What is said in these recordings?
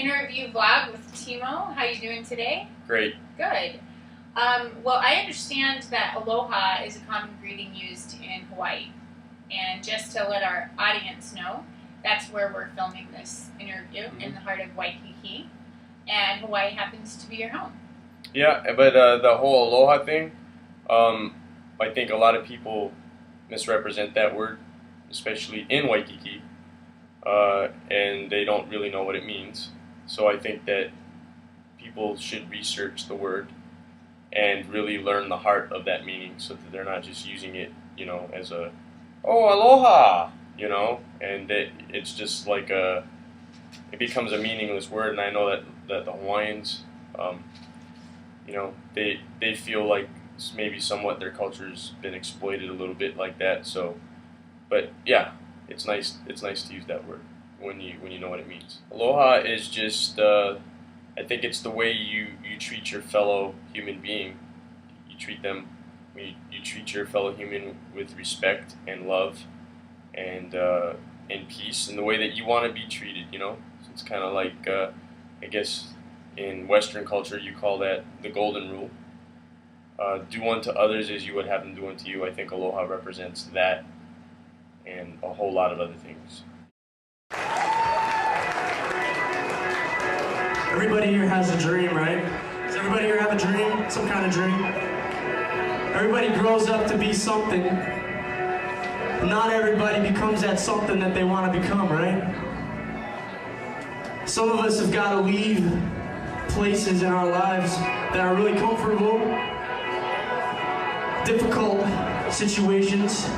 interview vlog with Timo. How you doing today? Great. Good. Well, I understand that aloha is a common greeting used in Hawaii. And just to let our audience know, that's where we're filming this interview, in the heart of Waikiki. And Hawaii happens to be your home. Yeah, but the whole aloha thing, I think a lot of people misrepresent that word, especially in Waikiki, and they don't really know what it means. So I think that people should research the word and really learn the heart of that meaning, so that they're not just using it, as a, oh, aloha, and it's just like it becomes a meaningless word. And I know that the Hawaiians, they feel like maybe somewhat their culture's been exploited a little bit like that. So, but yeah, it's nice to use that word when you know what it means. Aloha is just, I think it's the way you treat your fellow human being. You treat your fellow human with respect and love and peace, and the way that you want to be treated. So it's kind of like, I guess in Western culture you call that the golden rule. Do unto others as you would have them do unto you. I think aloha represents that and a whole lot of other things. Everybody here has a dream, right? Does everybody here have a dream? Some kind of dream? Everybody grows up to be something. Not everybody becomes that something that they want to become, right? Some of us have got to leave places in our lives that are really comfortable, difficult situations.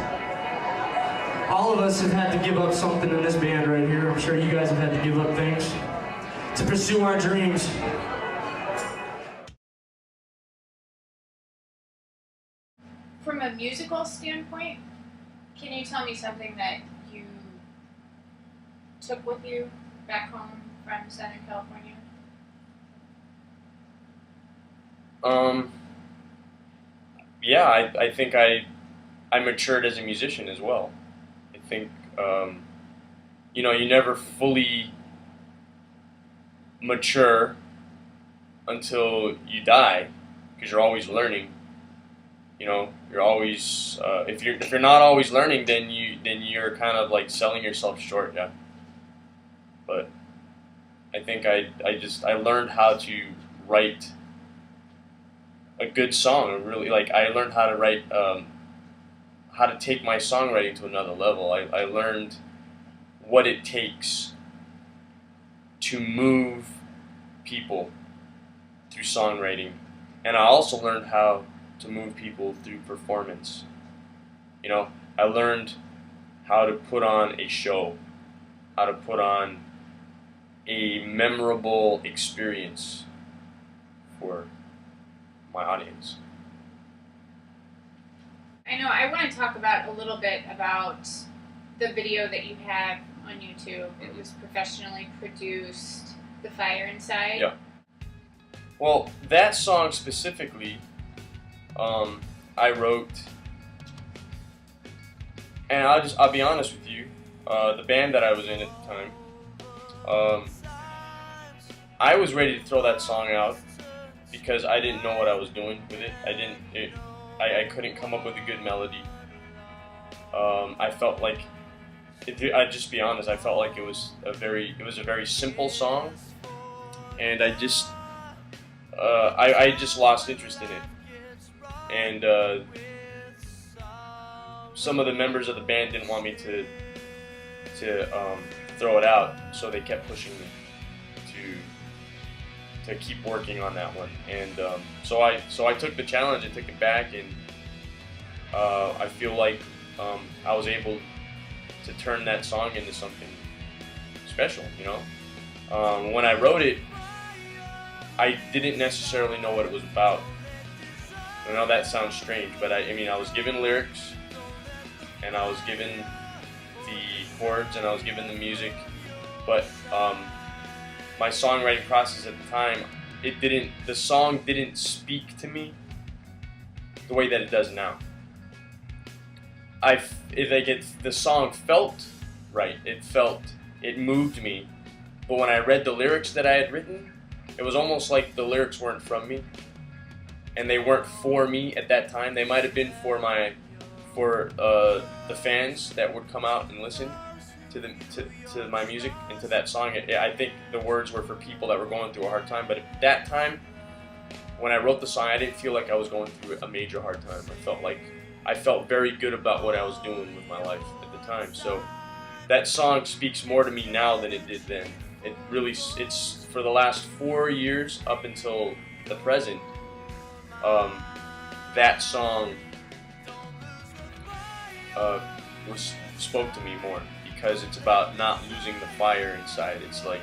All of us have had to give up something in this band right here. I'm sure you guys have had to give up things to pursue our dreams. From a musical standpoint, can you tell me something that you took with you back home from Southern California? Yeah, I think I matured as a musician as well. I think, you never fully mature until you die, because you're always learning. You're always, if you're not always learning, then you're kind of like selling yourself short, yeah. But I think I learned how to write a good song. Really, I learned how to write, how to take my songwriting to another level. I learned what it takes to move people through songwriting, and I also learned how to move people through performance. I learned how to put on a show, how to put on a memorable experience for my audience. I know I want to talk about a little bit about the video that you have on YouTube. It was professionally produced, The Fire Inside. Yeah. Well, that song specifically, I wrote, and I'll be honest with you, the band that I was in at the time, I was ready to throw that song out because I didn't know what I was doing with it. I couldn't come up with a good melody. I felt like, I'd just be honest, I felt like it was a very simple song, and I just lost interest in it. And some of the members of the band didn't want me to throw it out, so they kept pushing me to keep working on that one. And so I took the challenge and took it back, and I feel like I was able to turn that song into something special. When I wrote it, I didn't necessarily know what it was about. I know that sounds strange, but I was given lyrics, and I was given the chords, and I was given the music, but my songwriting process at the time, the song didn't speak to me the way that it does now. The song felt right. It moved me, But when I read the lyrics that I had written, it was almost like the lyrics weren't from me, and they weren't for me at that time. They might have been for the fans that would come out and listen to my music and to that song. I think the words were for people that were going through a hard time. But at that time, when I wrote the song, I didn't feel like I was going through a major hard time. I felt very good about what I was doing with my life at the time. So that song speaks more to me now than it did then. It's for the last 4 years up until the present. That song spoke to me more because it's about not losing the fire inside. It's like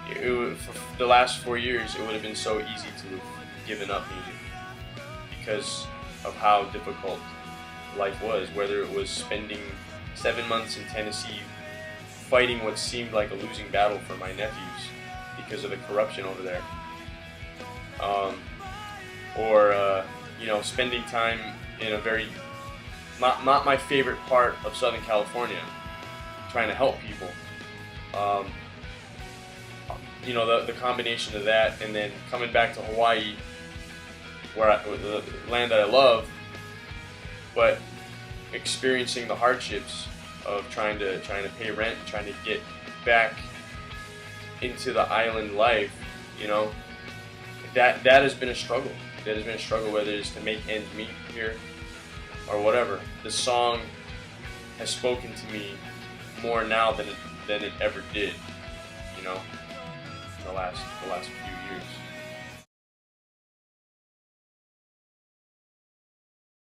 for the last 4 years, it would have been so easy to have given up music because of how difficult life was. Whether it was spending 7 months in Tennessee fighting what seemed like a losing battle for my nephews because of the corruption over there, or spending time in a very not my favorite part of Southern California, trying to help people. The combination of that, and then coming back to Hawaii, the land that I love, but experiencing the hardships of trying to pay rent, trying to get back into the island life. That has been a struggle. That has been a struggle, whether it's to make ends meet here or whatever. The song has spoken to me more now than it ever did, in the last few years.